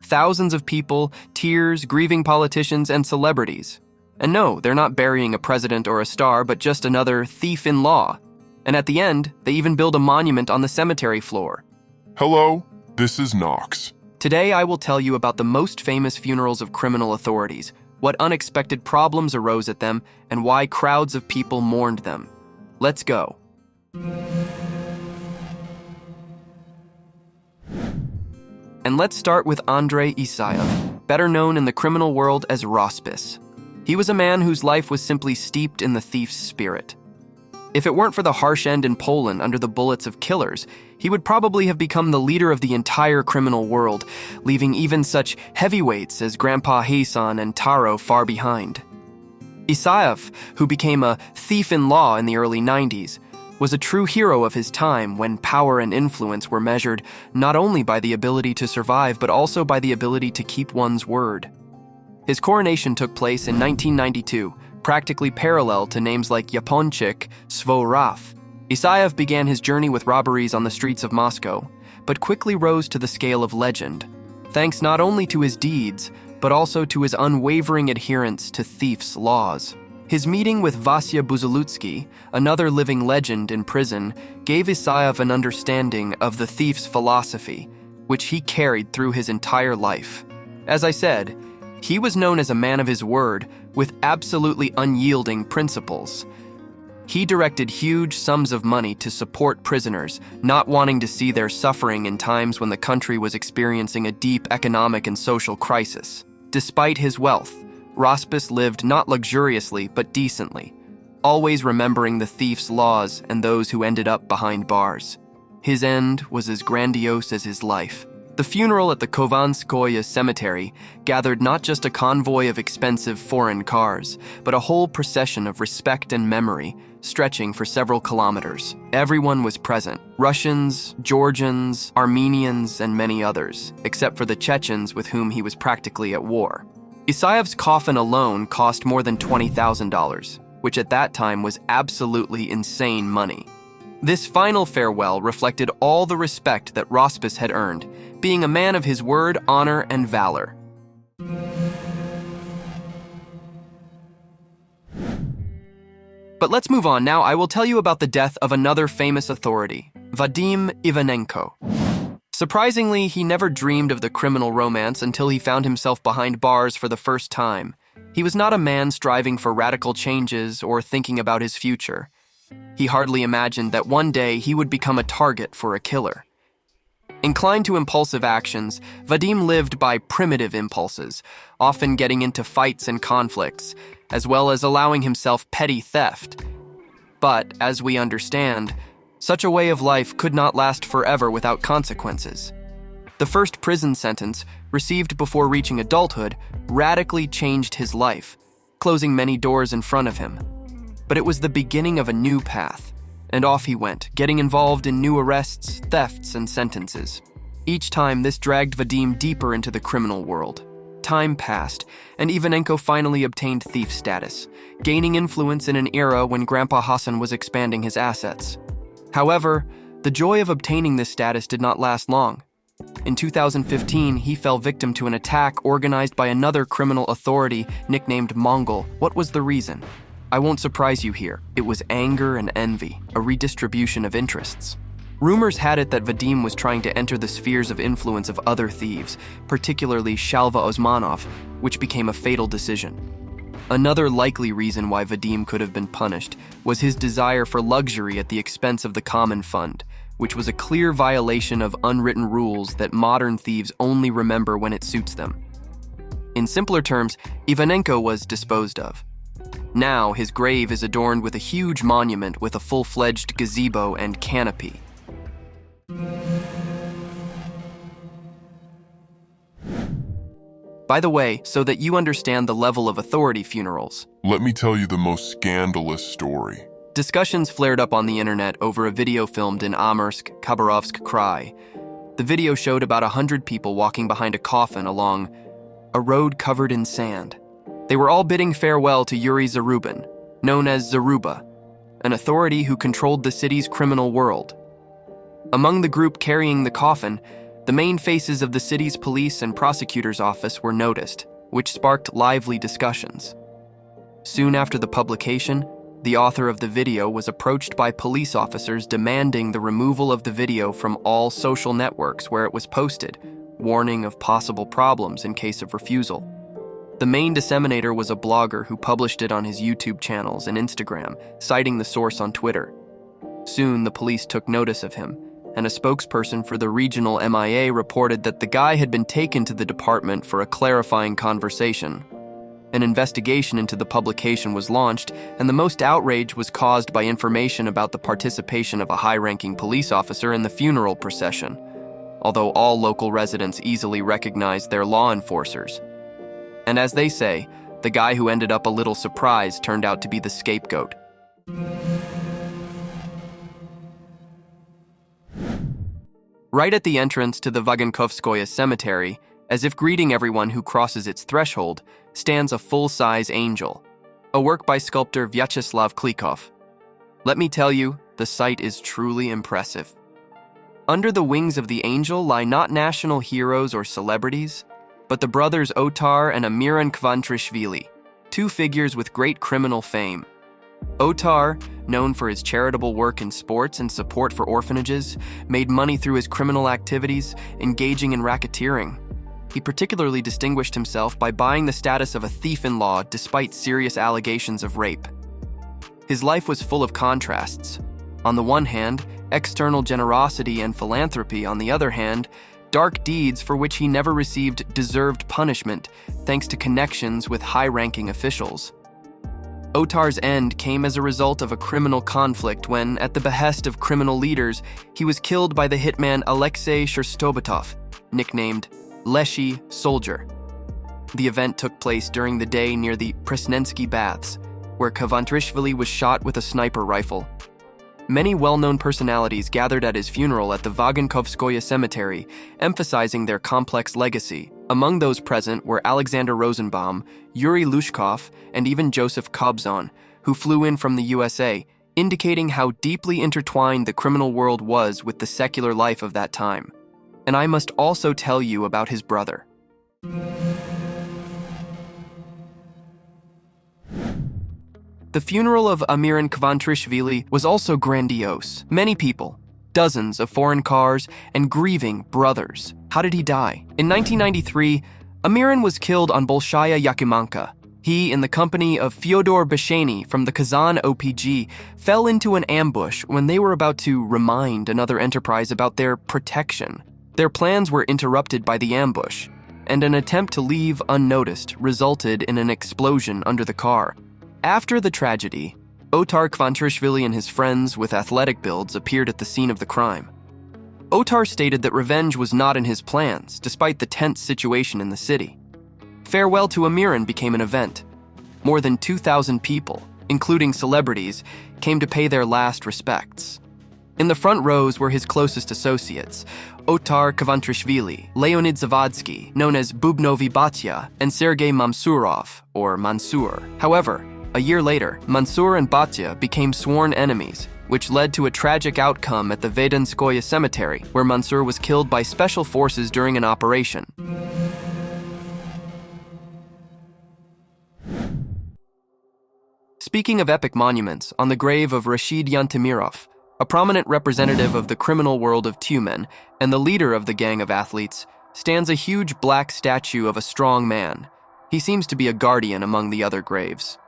Thousands of people, tears, grieving politicians, and celebrities. And no, they're not burying a president or a star, but just another thief-in-law. And at the end, they even build a monument on the cemetery floor. Hello, this is Knox. Today, I will tell you about the most famous funerals of criminal authorities, what unexpected problems arose at them, and why crowds of people mourned them. Let's go. And let's start with Andrey Isaev, better known in the criminal world as Rospis. He was a man whose life was simply steeped in the thief's spirit. If it weren't for the harsh end in Poland under the bullets of killers, he would probably have become the leader of the entire criminal world, leaving even such heavyweights as Grandpa Hasan and Taro far behind. Isaev, who became a thief-in-law in the early 90s, was a true hero of his time when power and influence were measured not only by the ability to survive but also by the ability to keep one's word. His coronation took place in 1992, practically parallel to names like Yaponchik, Svoraf. Isaev began his journey with robberies on the streets of Moscow, but quickly rose to the scale of legend, thanks not only to his deeds, but also to his unwavering adherence to thieves' laws. His meeting with Vasya Buzulutsky, another living legend in prison, gave Isaev an understanding of the thief's philosophy, which he carried through his entire life. As I said, he was known as a man of his word, with absolutely unyielding principles. He directed huge sums of money to support prisoners, not wanting to see their suffering in times when the country was experiencing a deep economic and social crisis. Despite his wealth, Rospis lived not luxuriously but decently, always remembering the thief's laws and those who ended up behind bars. His end was as grandiose as his life. The funeral at the Kovanskoye cemetery gathered not just a convoy of expensive foreign cars, but a whole procession of respect and memory, stretching for several kilometers. Everyone was present: Russians, Georgians, Armenians, and many others, except for the Chechens with whom he was practically at war. Isaev's coffin alone cost more than $20,000, which at that time was absolutely insane money. This final farewell reflected all the respect that Rospis had earned, being a man of his word, honor, and valor. But let's move on now. I will tell you about the death of another famous authority, Vadim Ivanenko. Surprisingly, he never dreamed of the criminal romance until he found himself behind bars for the first time. He was not a man striving for radical changes or thinking about his future. He hardly imagined that one day he would become a target for a killer. Inclined to impulsive actions, Vadim lived by primitive impulses, often getting into fights and conflicts, as well as allowing himself petty theft. But, as we understand, such a way of life could not last forever without consequences. The first prison sentence, received before reaching adulthood, radically changed his life, closing many doors in front of him. But it was the beginning of a new path, and off he went, getting involved in new arrests, thefts, and sentences. Each time, this dragged Vadim deeper into the criminal world. Time passed, and Ivanenko finally obtained thief status, gaining influence in an era when Grandpa Hasan was expanding his assets. However, the joy of obtaining this status did not last long. In 2015, he fell victim to an attack organized by another criminal authority nicknamed Mongol. What was the reason? I won't surprise you here. It was anger and envy, a redistribution of interests. Rumors had it that Vadim was trying to enter the spheres of influence of other thieves, particularly Shalva Osmanov, which became a fatal decision. Another likely reason why Vadim could have been punished was his desire for luxury at the expense of the common fund, which was a clear violation of unwritten rules that modern thieves only remember when it suits them. In simpler terms, Ivanenko was disposed of. Now, his grave is adorned with a huge monument with a full-fledged gazebo and canopy. By the way, so that you understand the level of authority funerals, Let me tell you the most scandalous story. discussions flared up on the internet over a video filmed in Amursk, Khabarovsk Krai. The video showed about 100 people walking behind a coffin along a road covered in sand. They were all bidding farewell to Yuri Zarubin, known as Zaruba, an authority who controlled the city's criminal world. Among the group carrying the coffin, The main faces of the city's police and prosecutor's office were noticed, which sparked lively discussions. Soon after the publication, the author of the video was approached by police officers demanding the removal of the video from all social networks where it was posted, warning of possible problems in case of refusal. The main disseminator was a blogger who published it on his YouTube channels and Instagram, citing the source on Twitter. Soon, the police took notice of him, and a spokesperson for the regional MIA reported that the guy had been taken to the department for a clarifying conversation. An investigation into the publication was launched, and the most outrage was caused by information about the participation of a high-ranking police officer in the funeral procession, although all local residents easily recognized their law enforcers. And as they say, the guy who ended up a little surprised turned out to be the scapegoat. Right at the entrance to the Vagankovskoye cemetery, as if greeting everyone who crosses its threshold, stands a full-size angel, a work by sculptor Vyacheslav Klikov. Let me tell you, the sight is truly impressive. Under the wings of the angel lie not national heroes or celebrities, but the brothers Otar and Amiran Kvantrishvili, two figures with great criminal fame. Otar, known for his charitable work in sports and support for orphanages, made money through his criminal activities, engaging in racketeering. He particularly distinguished himself by buying the status of a thief-in-law despite serious allegations of rape. His life was full of contrasts. On the one hand, external generosity and philanthropy; on the other hand, dark deeds for which he never received deserved punishment thanks to connections with high-ranking officials. Otar's end came as a result of a criminal conflict when, at the behest of criminal leaders, he was killed by the hitman Alexei Sherstobatov, nicknamed Leshy Soldier. The event took place during the day near the Presnensky Baths, where Kvantrishvili was shot with a sniper rifle. Many well-known personalities gathered at his funeral at the Vagankovskoye cemetery, emphasizing their complex legacy. Among those present were Alexander Rosenbaum, Yuri Lushkov, and even Joseph Kobzon, who flew in from the USA, indicating how deeply intertwined the criminal world was with the secular life of that time. And I must also tell you about his brother. The funeral of Amiran Kvantrishvili was also grandiose. Many people, dozens of foreign cars, and grieving brothers. How did he die? In 1993, Amiran was killed on Bolshaya Yakimanka. He, in the company of Fyodor Besheny from the Kazan OPG, fell into an ambush when they were about to remind another enterprise about their protection. Their plans were interrupted by the ambush, and an attempt to leave unnoticed resulted in an explosion under the car. After the tragedy, Otar Kvantrishvili and his friends with athletic builds appeared at the scene of the crime. Otar stated that revenge was not in his plans, despite the tense situation in the city. Farewell to Amiran became an event. More than 2,000 people, including celebrities, came to pay their last respects. In the front rows were his closest associates, Otar Kvantrishvili, Leonid Zavadsky, known as Bubnovi Batya, and Sergei Mansurov, or Mansour. However, a year later, Mansour and Batya became sworn enemies, which led to a tragic outcome at the Vedanskoye cemetery, where Mansour was killed by special forces during an operation. Speaking of epic monuments, on the grave of Rashid Yantimirov, a prominent representative of the criminal world of Tyumen and the leader of the gang of athletes, stands a huge black statue of a strong man. He seems to be a guardian among the other graves.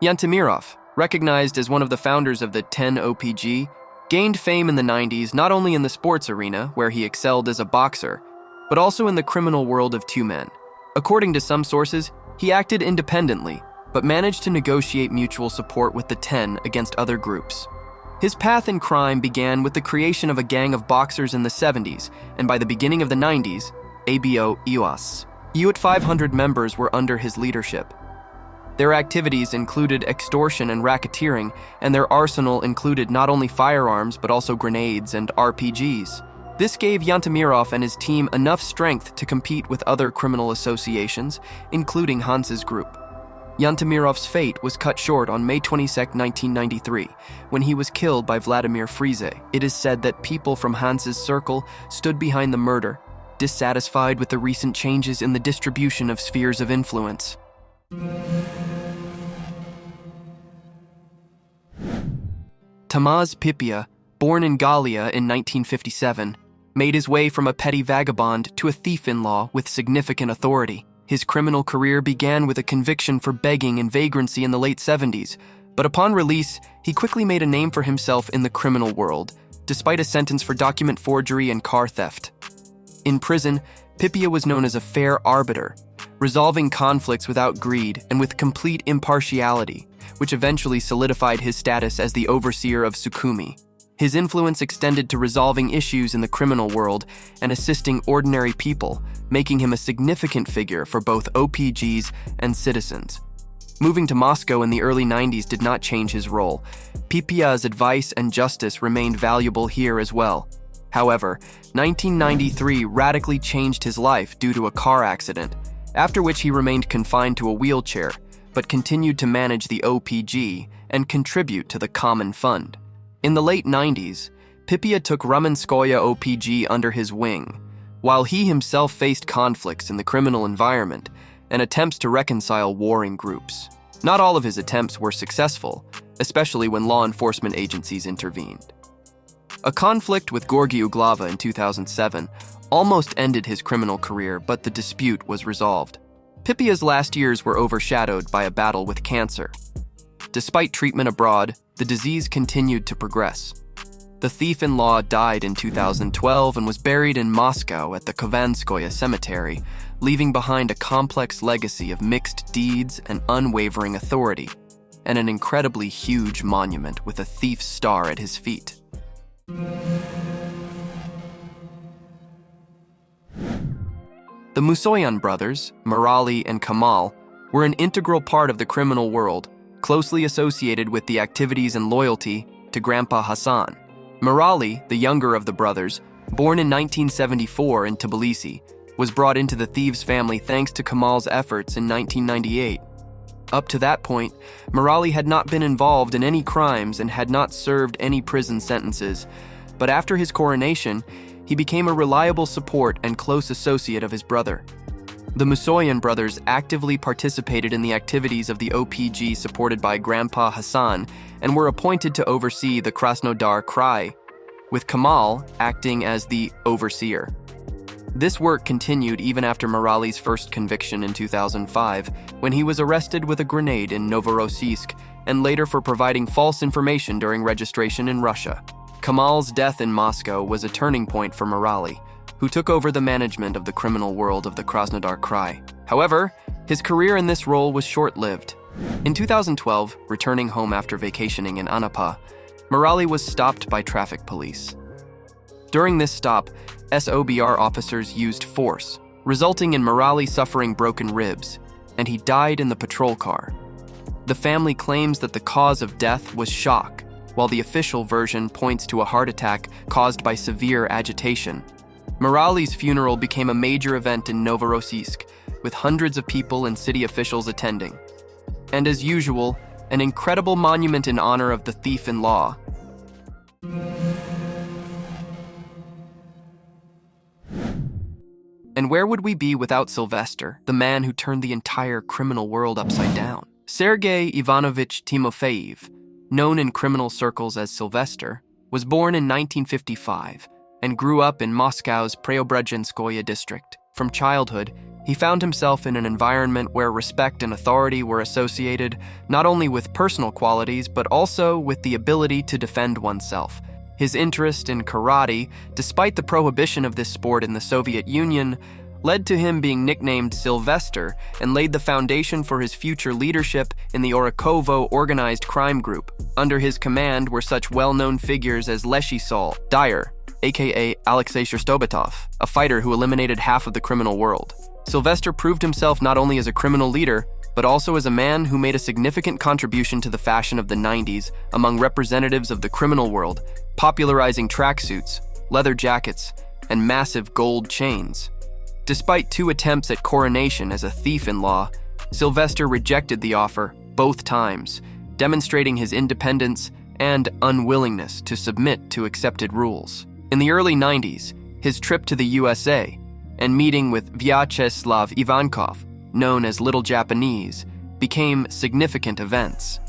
Yantimirov, recognized as one of the founders of the 10 OPG, gained fame in the 90s not only in the sports arena, where he excelled as a boxer, but also in the criminal world of Tyumen. According to some sources, he acted independently, but managed to negotiate mutual support with the 10 against other groups. His path in crime began with the creation of a gang of boxers in the 70s, and by the beginning of the 90s, ABO IOS. UAT 500 members were under his leadership. Their activities included extortion and racketeering, and their arsenal included not only firearms but also grenades and RPGs. This gave Yantimirov and his team enough strength to compete with other criminal associations, including Hans's group. Yantimirov's fate was cut short on May 22, 1993, when he was killed by Vladimir Frize. It is said that people from Hans's circle stood behind the murder, dissatisfied with the recent changes in the distribution of spheres of influence. Tamaz Pipia, born in Gallia in 1957, made his way from a petty vagabond to a thief-in-law with significant authority. His criminal career began with a conviction for begging and vagrancy in the late 70s, but upon release, he quickly made a name for himself in the criminal world, despite a sentence for document forgery and car theft. In prison, Pipia was known as a fair arbiter, resolving conflicts without greed and with complete impartiality, which eventually solidified his status as the overseer of Sukhumi. His influence extended to resolving issues in the criminal world and assisting ordinary people, making him a significant figure for both OPGs and citizens. Moving to Moscow in the early 90s did not change his role. Pipia's advice and justice remained valuable here as well. However, 1993 radically changed his life due to a car accident, after which he remained confined to a wheelchair, but continued to manage the OPG and contribute to the common fund. In the late 90s, Pipia took Rumenskoye OPG under his wing, while he himself faced conflicts in the criminal environment and attempts to reconcile warring groups. Not all of his attempts were successful, especially when law enforcement agencies intervened. A conflict with Georgy Uglava in 2007 almost ended his criminal career, but the dispute was resolved. Pipia's last years were overshadowed by a battle with cancer. Despite treatment abroad, the disease continued to progress. The thief-in-law died in 2012 and was buried in Moscow at the Kovanskoye Cemetery, leaving behind a complex legacy of mixed deeds and unwavering authority, and an incredibly huge monument with a thief's star at his feet. The Musoyan brothers, Murali and Kamal, were an integral part of the criminal world, closely associated with the activities and loyalty to Grandpa Hassan. Murali, the younger of the brothers, born in 1974 in Tbilisi, was brought into the thieves' family thanks to Kamal's efforts in 1998. Up to that point, Murali had not been involved in any crimes and had not served any prison sentences, but after his coronation, he became a reliable support and close associate of his brother. The Musoyan brothers actively participated in the activities of the OPG supported by Grandpa Hassan and were appointed to oversee the Krasnodar Krai, with Kamal acting as the overseer. This work continued even after Murali's first conviction in 2005, when he was arrested with a grenade in Novorossiysk and later for providing false information during registration in Russia. Kamal's death in Moscow was a turning point for Murali, who took over the management of the criminal world of the Krasnodar Krai. However, his career in this role was short-lived. In 2012, returning home after vacationing in Anapa, Murali was stopped by traffic police. During this stop, SOBR officers used force, resulting in Murali suffering broken ribs, and he died in the patrol car. The family claims that the cause of death was shock, while the official version points to a heart attack caused by severe agitation. Murali's funeral became a major event in Novorossiysk, with hundreds of people and city officials attending. And as usual, an incredible monument in honor of the thief-in-law. And where would we be without Sylvester, the man who turned the entire criminal world upside down? Sergei Ivanovich Timofeyev, known in criminal circles as Sylvester, was born in 1955 and grew up in Moscow's Preobrazhenskoye district. From childhood, he found himself in an environment where respect and authority were associated not only with personal qualities but also with the ability to defend oneself. His interest in karate, despite the prohibition of this sport in the Soviet Union, led to him being nicknamed Sylvester and laid the foundation for his future leadership in the Orakovo organized crime group. Under his command were such well-known figures as Leshisol Dyer, aka Alexei Shestobitov, a fighter who eliminated half of the criminal world. Sylvester proved himself not only as a criminal leader, but also as a man who made a significant contribution to the fashion of the 90s among representatives of the criminal world, popularizing tracksuits, leather jackets, and massive gold chains. Despite 2 attempts at coronation as a thief-in-law, Sylvester rejected the offer both times, demonstrating his independence and unwillingness to submit to accepted rules. In the early 90s, his trip to the USA and meeting with Vyacheslav Ivankov, known as Little Japanese, became significant events.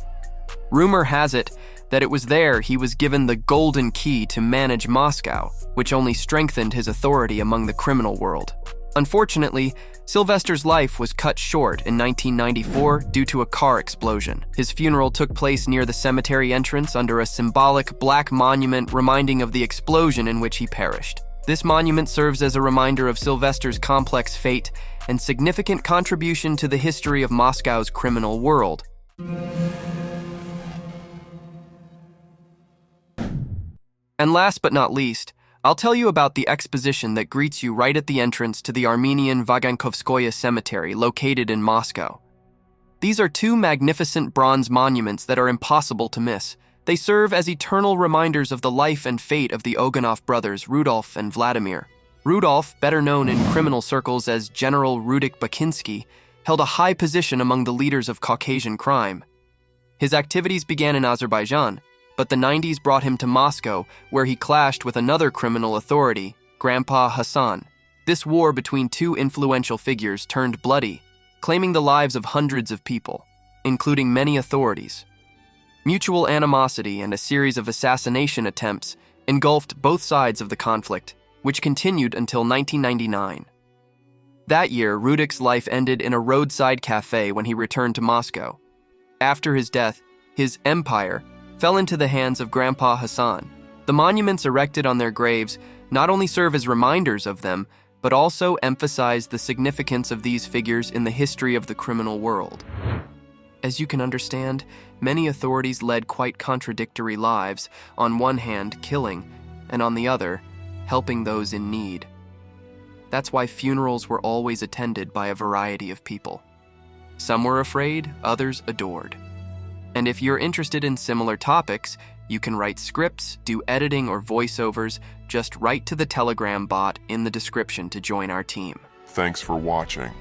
Rumor has it that it was there he was given the golden key to manage Moscow, which only strengthened his authority among the criminal world. Unfortunately, Sylvester's life was cut short in 1994 due to a car explosion. His funeral took place near the cemetery entrance under a symbolic black monument reminding of the explosion in which he perished. This monument serves as a reminder of Sylvester's complex fate and significant contribution to the history of Moscow's criminal world. And last but not least, I'll tell you about the exposition that greets you right at the entrance to the Armenian Vagankovskoye Cemetery located in Moscow. These are two magnificent bronze monuments that are impossible to miss. They serve as eternal reminders of the life and fate of the Oganov brothers Rudolf and Vladimir. Rudolf, better known in criminal circles as General Rudik Bakinsky, held a high position among the leaders of Caucasian crime. His activities began in Azerbaijan, but the 90s brought him to Moscow, where he clashed with another criminal authority, Grandpa Hassan. This war between two influential figures turned bloody, claiming the lives of hundreds of people, including many authorities. Mutual animosity and a series of assassination attempts engulfed both sides of the conflict, which continued until 1999. That year, Rudik's life ended in a roadside cafe when he returned to Moscow. After his death, his empire fell into the hands of Grandpa Hassan. The monuments erected on their graves not only serve as reminders of them, but also emphasize the significance of these figures in the history of the criminal world. As you can understand, many authorities led quite contradictory lives, on one hand killing, and on the other, helping those in need. That's why funerals were always attended by a variety of people. Some were afraid, others adored. And if you're interested in similar topics, you can write scripts, do editing or voiceovers, just write to the Telegram bot in the description to join our team. Thanks for watching.